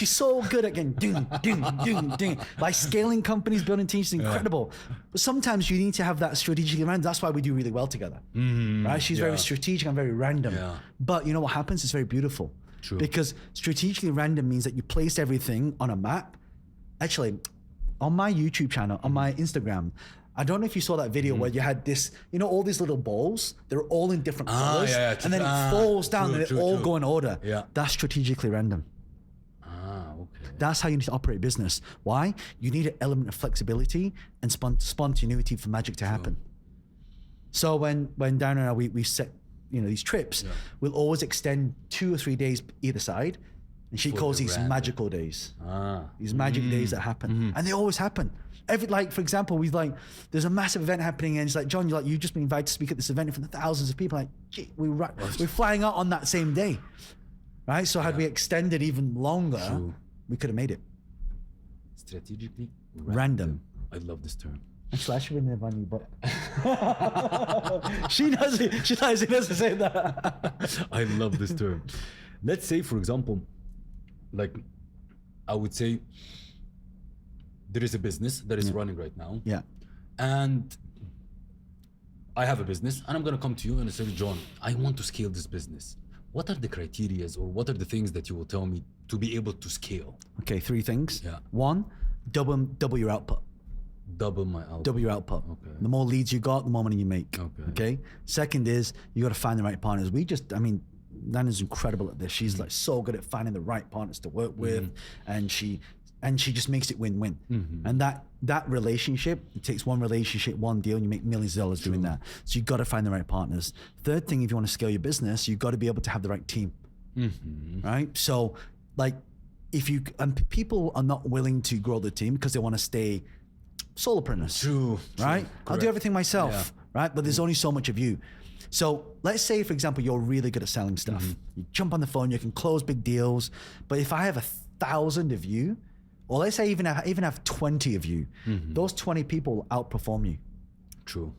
so good at getting ding, ding, ding, ding. Like scaling companies, building teams is incredible. But sometimes you need to have that strategically random. That's why we do really well together, right? She's very strategic. I'm very random. Yeah. But you know what happens? It's very beautiful. True. Because strategically random means that you place everything on a map. Actually, on my YouTube channel, on my Instagram, I don't know if you saw that video where you had this, all these little balls, they're all in different colors, and then it falls down and they all go in order. Yeah. That's strategically random. Okay. That's how you need to operate business. Why? You need an element of flexibility and spontaneity for magic to happen. So when Darren and I, we set, these trips, we'll always extend 2 or 3 days either side. And she calls these magical days. These magic days that happen. And they always happen. For example, there's a massive event happening and it's like, John, you've just been invited to speak at this event in front of thousands of people. Like, gee, we're flying out on that same day. Right? So had we extended even longer, we could have made it. Strategically Random. I love this term. Actually, I should have never knew, but she doesn't say that. I love this term. Let's say, for example, like I would say, there is a business that is running right now. Yeah. And I have a business, and I'm going to come to you and say, John, I want to scale this business. What are the criteria, or what are the things that you will tell me to be able to scale? Okay, 3 things. Yeah. 1, double your output. Double my output. Double your output. Okay. The more leads you got, the more money you make. Okay. Second is you got to find the right partners. Nana's incredible at this. She's like so good at finding the right partners to work with, and she just makes it win-win. And that relationship, it takes one relationship, one deal, and you make millions of dollars doing that. So you got to find the right partners. Third thing, if you want to scale your business, you got to be able to have the right team. Right? So like people are not willing to grow the team because they want to stay solopreneurs. True. Right? Correct. I'll do everything myself. Right? But there's only so much of you. So let's say, for example, you're really good at selling stuff. You jump on the phone, you can close big deals. But if I have 1,000 of you, or let's say even have 20 of you, those 20 people will outperform you. True.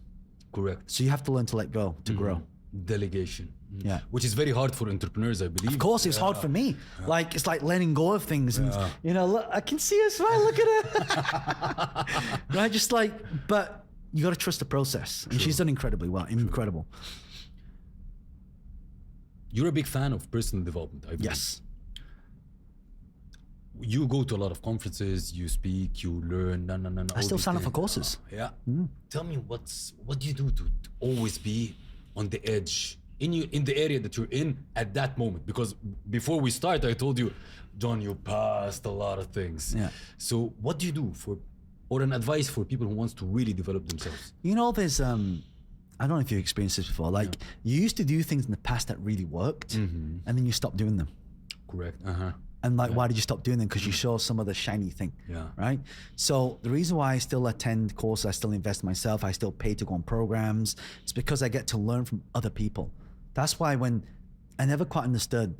Correct. So you have to learn to let go to grow. Delegation. Yeah. Which is very hard for entrepreneurs, I believe. Of course, it's hard for me. Like, it's like letting go of things. And, look, I can see her smile, look at her. Right? Just like, but you got to trust the process. And she's done incredibly well. Incredible. You're a big fan of personal development, I believe. Yes. You go to a lot of conferences, you speak, you learn, I still sign up for courses. Tell me, what do you do to always be on the edge in the area that you're in at that moment? Because before we start, I told you, John, you passed a lot of things. Yeah. So what do you do or an advice for people who wants to really develop themselves? There's I don't know if you've experienced this before. Like you used to do things in the past that really worked, and then you stopped doing them. Correct. And like, why did you stop doing them? Because you saw some of the shiny thing. Yeah. Right. So the reason why I still attend courses, I still invest in myself, I still pay to go on programs, it's because I get to learn from other people. That's why when I never quite understood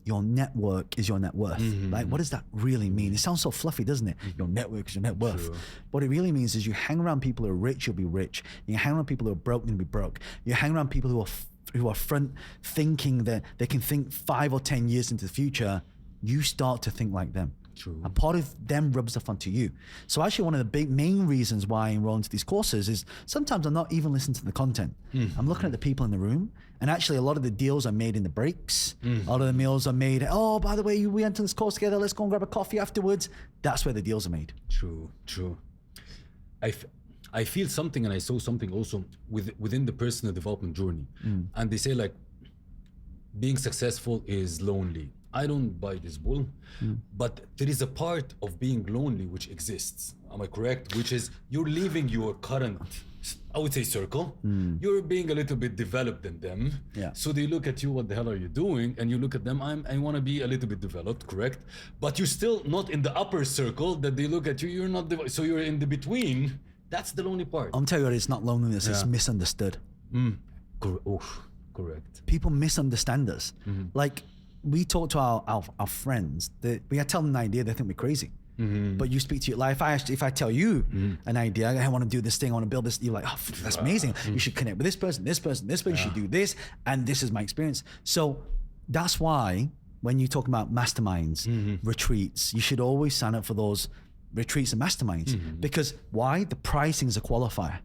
your network is your net worth. Like, what does that really mean? It sounds so fluffy, doesn't it? Your network is your net worth. True. What it really means is you hang around people who are rich, you'll be rich. You hang around people who are broke, you'll be broke. You hang around people who are front thinking that they can think 5 or 10 years into the future. You start to think like them. True. And part of them rubs off onto you. So actually one of the main reasons why I enroll into these courses is sometimes I'm not even listening to the content. I'm looking at the people in the room, and actually a lot of the deals are made in the breaks. A lot of the meals are made, oh, by the way, we went to this course together, let's go and grab a coffee afterwards. That's where the deals are made. True. I feel something, and I saw something also within the personal development journey. And they say like, being successful is lonely. I don't buy this bull, but there is a part of being lonely which exists. Am I correct? Which is you're leaving your current, I would say, circle. You're being a little bit developed than them. Yeah. So they look at you, what the hell are you doing? And you look at them, I want to be a little bit developed, correct? But you're still not in the upper circle that they look at you. You're not, so you're in the between. That's the lonely part. I'm telling you, it's not loneliness, it's misunderstood. Correct. People misunderstand us. Like, we talk to our friends that we tell them an idea, they think we're crazy. But you speak to your life. If I tell you an idea, I want to do this thing, I want to build this, you're like, oh, that's amazing. You should connect with this person, you should do this, and this is my experience. So that's why when you talk about masterminds, retreats, you should always sign up for those retreats and masterminds. Because why? The pricing is a qualifier.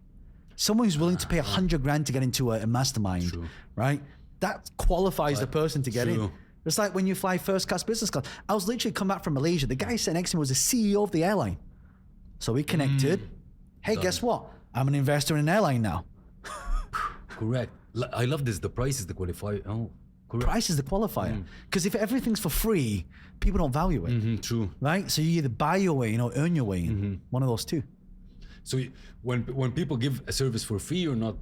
Someone who's willing to pay $100,000 to get into a mastermind, right? That qualifies the person to get in. It's like when you fly first class, business class. I was literally come back from Malaysia. The guy sitting next to me was the CEO of the airline. So we connected. Hey, guess what? I'm an investor in an airline now. Correct. I love this. The price is the qualifier. Oh, correct. Price is the qualifier. Because if everything's for free, people don't value it. True. Right? So you either buy your way in or earn your way in. One of those two. So when people give a service for free, you're not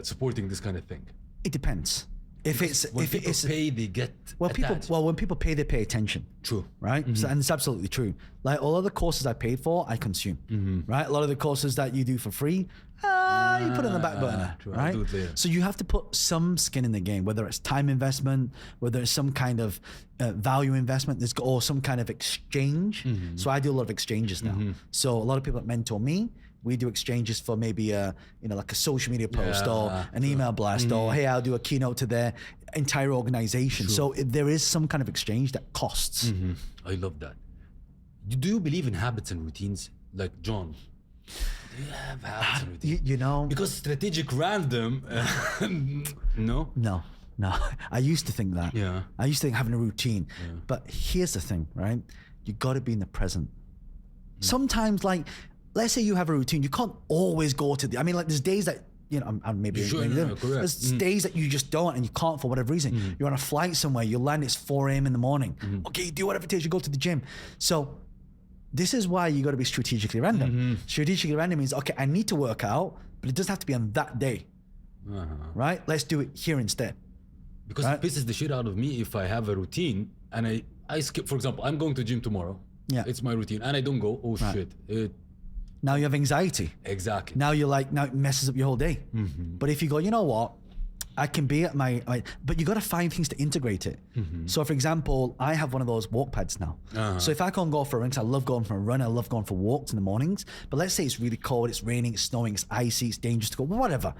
supporting this kind of thing. It depends. When people pay, they get attached. When people pay, they pay attention. True. Right? So, and it's absolutely true. Like all of the courses I paid for, I consume. Right? A lot of the courses that you do for free, you put it on the back burner. True. Right? I'll do it later. So you have to put some skin in the game, whether it's time investment, whether it's some kind of value investment, or some kind of exchange. So I do a lot of exchanges now. So a lot of people that mentor me, we do exchanges for maybe like a social media post or an email blast or hey, I'll do a keynote to their entire organization. So there is some kind of exchange that costs. I love that. Do you believe in habits and routines? like John, do you have habits and routine? You know, Because strategic random, no? no. I used to think that. Yeah. I used to think having a routine. But here's the thing, right? You got to be in the present. Sometimes, like, let's say you have a routine, you can't always go to I mean, like, there's days that, you know, I'm maybe Sure, maybe correct. there's days that you just don't, and you can't for whatever reason. You're on a flight somewhere, you land, it's 4 a.m. in the morning. Okay, you do whatever it is, you go to the gym. So this is why you got to be strategically random. Strategically random means, okay, I need to work out, but it doesn't have to be on that day, right? Let's do it here instead. Because it pisses the shit out of me if I have a routine and I skip. For example, I'm going to gym tomorrow. Yeah. It's my routine, and I don't go. Oh shit! Now you have anxiety. Exactly. Now you're like, now it messes up your whole day. But if you go, you know what, I can be at but you got to find things to integrate it. So for example, I have one of those walk pads now. So if I can't go for a run, 'cause I love going for a run, I love going for walks in the mornings, but let's say it's really cold, it's raining, it's snowing, it's icy, it's dangerous to go, whatever.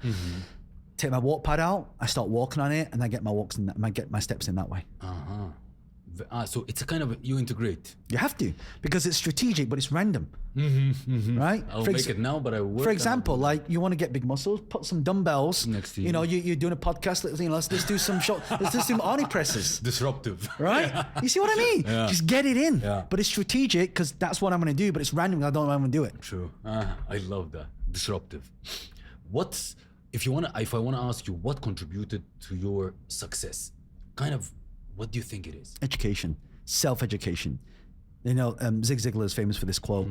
Take my walk pad out, I start walking on it, and I get my walks in, I get my steps in that way. So it's a kind of, you integrate. You have to, because it's strategic, but it's random, right? I'll make it now, but I work. For example, like you want to get big muscles, put some dumbbells Next to you. You know, you're doing a podcast. Let's do some let's do some Arnie presses, Disruptive. right? You see what I mean? Yeah. Just get it in. Yeah. But it's strategic because that's what I'm going to do. But it's random. I don't know how I'm going to do it. True. I love that. Disruptive. If I want to ask you, what contributed to your success? Kind of, what do you think it is? Education, self-education. You know, Zig Ziglar is famous for this quote: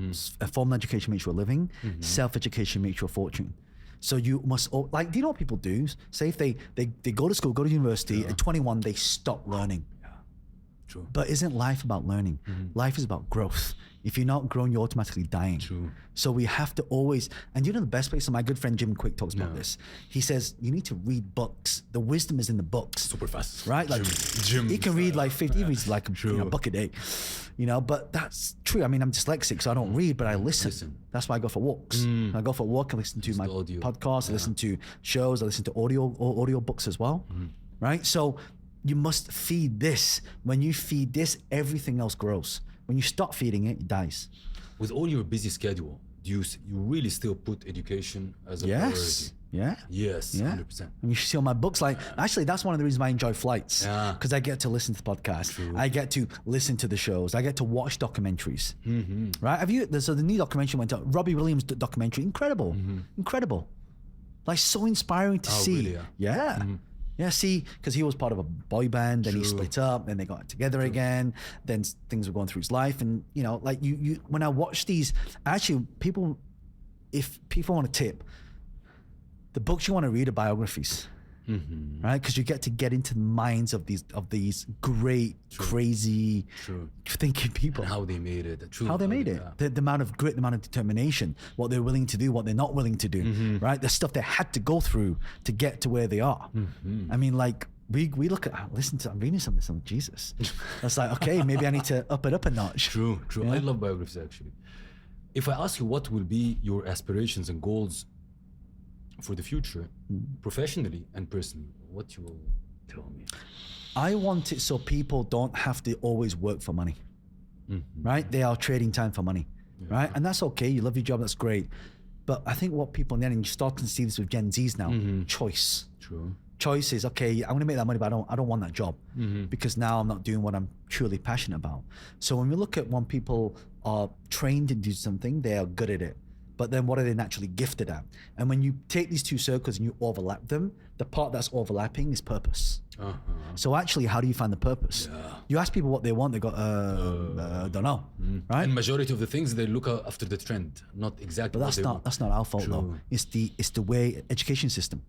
"Formal education makes you a living. Self-education makes you a fortune." So you must, like, do you know what people do? Say if they go to school, go to university, at 21 they stop learning. True. But isn't life about learning? Life is about growth. If you're not growing, you're automatically dying. True. So we have to always, and you know the best place, and my good friend Jim Quick talks about this. He says, you need to read books. The wisdom is in the books. Super fast. Right? Like Jim he can read like 50, he reads like a book a day. You know, but that's true. I mean, I'm dyslexic, so I don't read, but I listen. That's why I go for walks. I go for a walk, I listen to my podcasts, I listen to shows, I listen to audio books as well. Right? So you must feed this. When you feed this, everything else grows. When you stop feeding it, it dies. With all your busy schedule, do you really still put education as a priority? Yeah. Yes, 100%. And you should see all my books. Like, actually, that's one of the reasons why I enjoy flights. Yeah. Because I get to listen to the podcast. True. I get to listen to the shows. I get to watch documentaries. Right? So the new documentary went out. Robbie Williams documentary. Incredible. Incredible. Like, so inspiring to see. Really, yeah. Yeah, see, because he was part of a boy band, then he split up, then they got together again, then things were going through his life. And, you know, like you when I watch these, actually, if people want a tip, the books you want to read are biographies, right? Because you get into the minds of these great, crazy, thinking people. And how they made it. How they made it. The amount of grit, the amount of determination, what they're willing to do, what they're not willing to do, right? The stuff they had to go through to get to where they are. I mean, like, we look at, I'm reading some of this, I'm Jesus. It's like, okay, maybe I need to up it up a notch. True. Yeah? I love biographies, actually. If I ask you what will be your aspirations and goals for the future, professionally and personally, what you will tell me? I want it so people don't have to always work for money, right? They are trading time for money, right? And that's okay. You love your job, that's great. But I think what people, and you start to see this with Gen Zs now, choice. True. Choice is, okay, I'm going to make that money, but I don't want that job because now I'm not doing what I'm truly passionate about. So when we look at when people are trained to do something, they are good at it. But then what are they naturally gifted at? And when you take these two circles and you overlap them, the part that's overlapping is purpose. So actually, how do you find the purpose? You ask people what they want, they go, don't know, right? And majority of the things, they look after the trend, not exactly. But that's not our fault though. It's the way education system,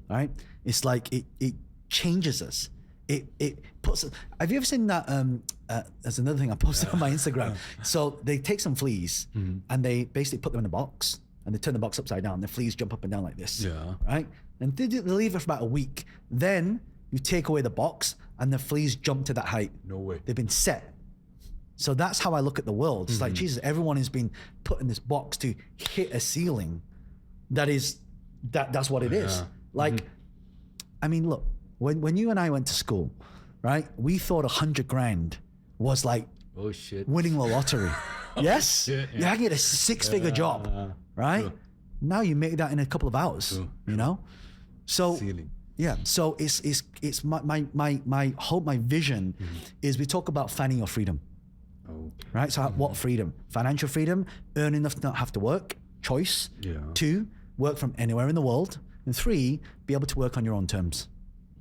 right? It's like it changes us. It puts. Have you ever seen that? There's another thing I posted on my Instagram. So they take some fleas and they basically put them in a box and they turn the box upside down. The fleas jump up and down like this. Right. And they leave it for about a week. Then you take away the box and the fleas jump to that height. No way. They've been set. So that's how I look at the world. It's like, Jesus, everyone has been put in this box to hit a ceiling. That's what it is. Like, I mean, look. When you and I went to school, right? We thought 100 grand was like oh shit, winning the lottery. Yes? Yeah, You can get a six-figure job, right? True. Now you make that in a couple of hours, you know? So, Ceiling. yeah, so it's my hope, my vision is we talk about finding your freedom, right? So what freedom? Financial freedom, earn enough to not have to work, choice. Yeah. 2, work from anywhere in the world. And 3, be able to work on your own terms.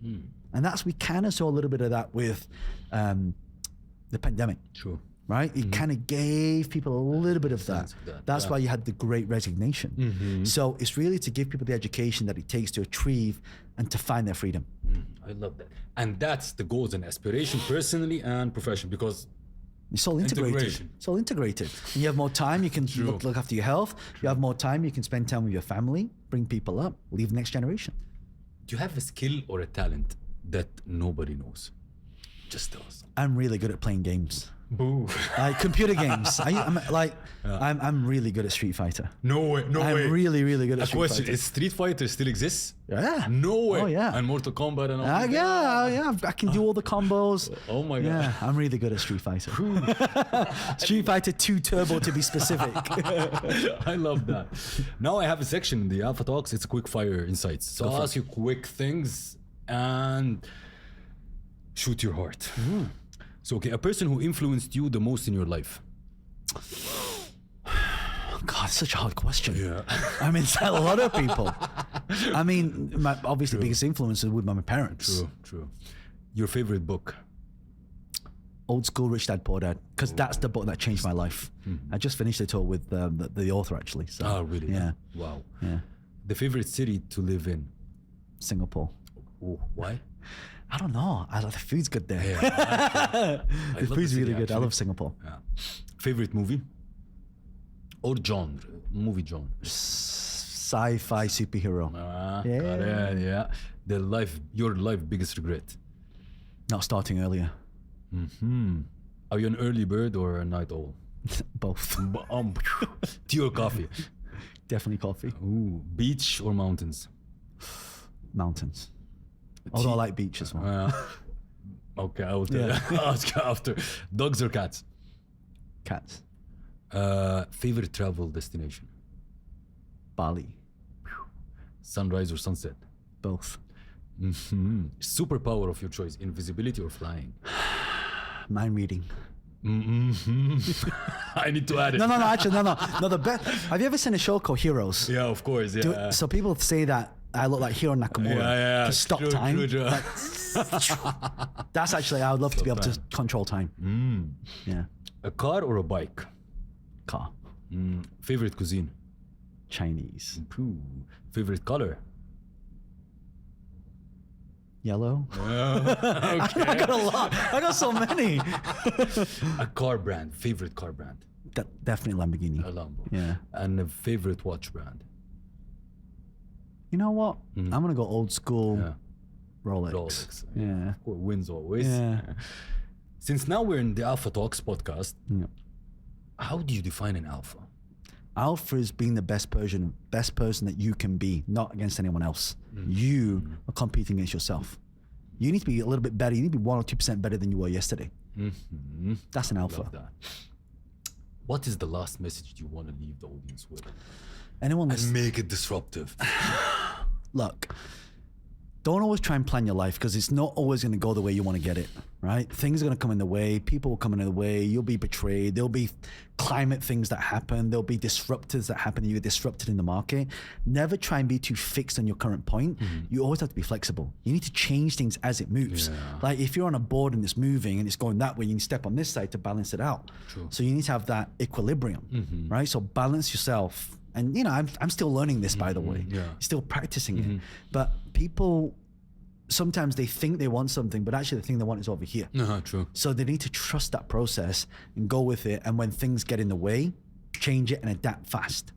And we kind of saw a little bit of that with the pandemic. True. Right? It kind of gave people a little bit of that. That's why you had the great resignation. So it's really to give people the education that it takes to achieve and to find their freedom. I love that. And that's the goals and aspiration personally and professionally, because it's all integrated. Integration. It's all integrated. And you have more time, you can look after your health. You have more time, you can spend time with your family, bring people up, leave the next generation. Do you have a skill or a talent that nobody knows? Just tell us. I'm really good at playing games. Boo. Like computer games. I'm really good at Street Fighter. No way. I'm really, really good at Street Question: Fighter. Is Street Fighter still exists? Yeah. No way. Oh, yeah. And Mortal Kombat and all. Yeah. I can do all the combos. Oh my god. Yeah, I'm really good at Street Fighter. Street Fighter 2 Turbo to be specific. I love that. Now I have a section in the Alpha Talks. It's quick fire insights. So I'll ask you quick things and shoot your heart. So, okay, a person who influenced you the most in your life. God, it's such a hard question. Yeah. I mean, it's a lot of people. I mean, my obviously biggest influence would be my parents. True. Your favorite book? Old School Rich Dad Poor Dad, because that's the book that changed my life. I just finished it all with the author actually. So, Oh, really? Yeah. Wow. Yeah. The favorite city to live in? Singapore. Oh, why? I don't know. The food's good there. Yeah, The food's really good. I love Singapore. Yeah. Favorite movie? Or genre? Movie genre? Sci-fi superhero. Yeah. Got it, yeah. Your life biggest regret? Not starting earlier. Are you an early bird or a night owl? Both. Tea or coffee? Definitely coffee. Ooh, beach or mountains? Mountains. Although I like beach as well. Okay, I will tell you. I'll ask you after. Dogs or cats? Cats. Favorite travel destination? Bali. Sunrise or sunset? Both. Superpower of your choice, invisibility or flying? Mind reading. I need to add it. No, actually, no. The best. Have you ever seen a show called Heroes? Yeah, of course. Yeah. So people say that I look like Hiro Nakamura. Yeah. To stop True, time. true. Like, that's actually, I would love to be able to control time. Yeah. A car or a bike? Car. Favorite cuisine? Chinese. Ooh. Favorite color? Yellow. Okay. I got a lot. I got so many. A car brand. Favorite car brand? Definitely Lamborghini. A Lambo. Yeah. And a favorite watch brand? You know what? I'm gonna go old school. Yeah. Rolex. Yeah. Of course, wins always. Yeah. Since now we're in the Alpha Talks podcast, how do you define an alpha? Alpha is being the best person that you can be, not against anyone else. You are competing against yourself. You need to be a little bit better. You need to be 1 or 2% better than you were yesterday. That's an alpha. Love that. What is the last message you want to leave the audience with? Anyone And make it disruptive. Look, don't always try and plan your life because it's not always going to go the way you want to get it, right? Things are going to come in the way. People will come in the way. You'll be betrayed. There'll be climate things that happen. There'll be disruptors that happen. You get disrupted in the market. Never try and be too fixed on your current point. You always have to be flexible. You need to change things as it moves. Like if you're on a board and it's moving and it's going that way, you need to step on this side to balance it out. True. So you need to have that equilibrium, right? So balance yourself. And you know, I'm still learning this, by the way. Still practicing it. But people, sometimes they think they want something, but actually the thing they want is over here. True. So they need to trust that process and go with it. And when things get in the way, change it and adapt fast.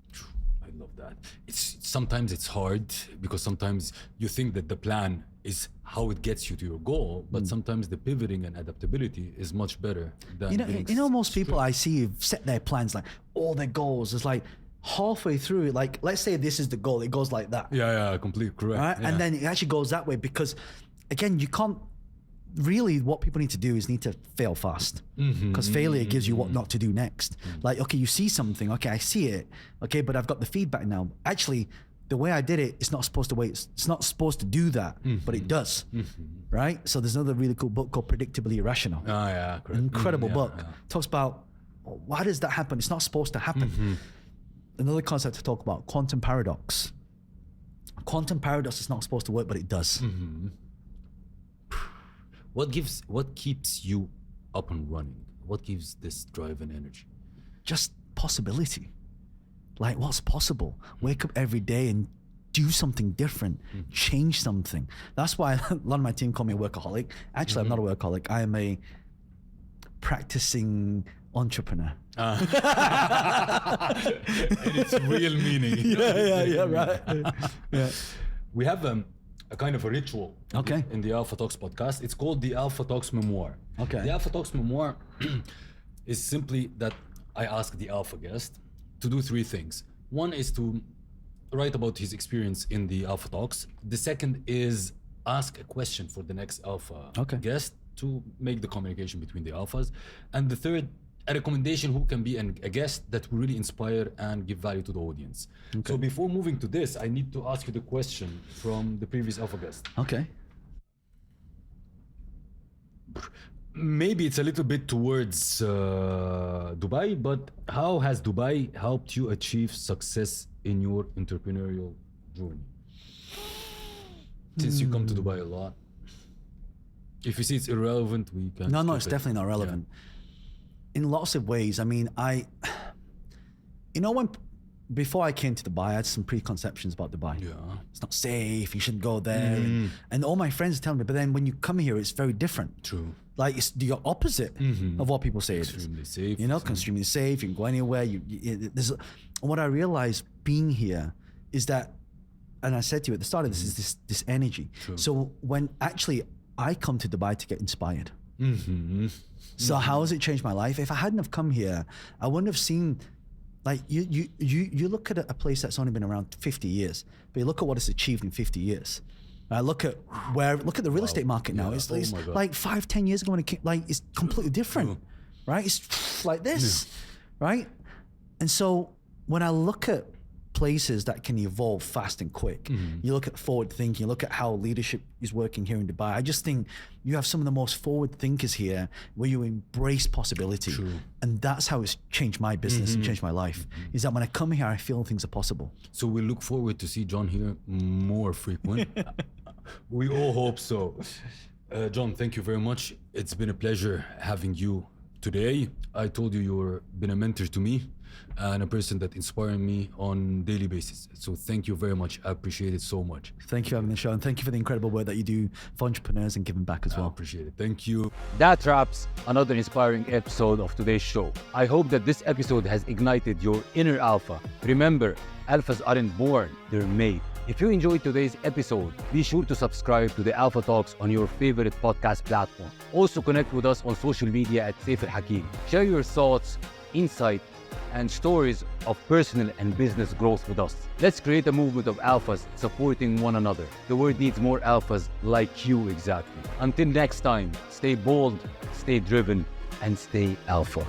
I love that. Sometimes it's hard because sometimes you think that the plan is how it gets you to your goal, but sometimes the pivoting and adaptability is much better than you know most people I see who've set their plans, like all their goals is like halfway through, like let's say this is the goal, it goes like that. Yeah, completely correct. Right? Yeah. And then it actually goes that way because again, you can't really what people need to do is need to fail fast, because failure gives you what not to do next. Like, okay, you see something, okay, I see it, okay, but I've got the feedback now. Actually, the way I did it, it's not supposed to wait. It's not supposed to do that, but it does, right? So there's another really cool book called Predictably Irrational. Oh yeah, correct. Incredible book. Yeah. Talks about why does that happen? It's not supposed to happen. Another concept to talk about, quantum paradox. Quantum paradox is not supposed to work, but it does. What keeps you up and running? What gives this drive and energy? Just possibility. Like, what's possible? Wake up every day and do something different, change something. That's why a lot of my team call me a workaholic. Actually, I'm not a workaholic. I am a practicing entrepreneur. And it's real meaning. Yeah, right. Yeah. We have a kind of a ritual Okay. in the Alpha Talks podcast. It's called the Alpha Talks Memoir. Okay. The Alpha Talks Memoir is simply that I ask the Alpha guest to do three things. One is to write about his experience in the Alpha Talks. The second is ask a question for the next Alpha guest to make the communication between the Alphas. And the third, a recommendation who can be a guest that will really inspire and give value to the audience. So before moving to this, I need to ask you the question from the previous Alpha guest. Okay. Maybe it's a little bit towards Dubai, but how has Dubai helped you achieve success in your entrepreneurial journey? Since you come to Dubai a lot. If you see it's irrelevant, we can. No, it's definitely not relevant. In lots of ways. I mean, before I came to Dubai, I had some preconceptions about Dubai. Yeah. It's not safe, you shouldn't go there. And all my friends tell me, but then when you come here, it's very different. True. Like, it's the opposite of what people say it is. Extremely safe. You know, extremely safe, you can go anywhere. What I realized being here is that, and I said to you at the start of this, is this energy. True. So when actually I come to Dubai to get inspired. So how has it changed my life? If I hadn't have come here, I wouldn't have seen, like, you look at a place that's only been around 50 years, but you look at what it's achieved in 50 years. Look at the real estate market now. It's like 5-10 years ago when it's completely different, right? It's like this, right? And so when I look at places that can evolve fast and quick, you look at forward thinking, you look at how leadership is working here in Dubai. I just think you have some of the most forward thinkers here where you embrace possibility. True. And that's how it's changed my business and changed my life, is that when I come here, I feel things are possible. So we look forward to see John here more frequent. We all hope so. John, thank you very much. It's been a pleasure having you today. I told you you've been a mentor to me and a person that inspired me on a daily basis. So thank you very much. I appreciate it so much. Thank you for having the show, and thank you for the incredible work that you do for entrepreneurs and giving back as I well. appreciate it. Thank you. That wraps another inspiring episode of today's show. I hope that this episode has ignited your inner alpha. Remember, alphas aren't born, they're made. If you enjoyed today's episode, be sure to subscribe to the Alpha Talks on your favorite podcast platform. Also connect with us on social media at Saif Al Hakim. Share your thoughts, insight, and stories of personal and business growth with us. Let's create a movement of alphas supporting one another. The world needs more alphas like you exactly. Until next time, stay bold, stay driven, and stay alpha.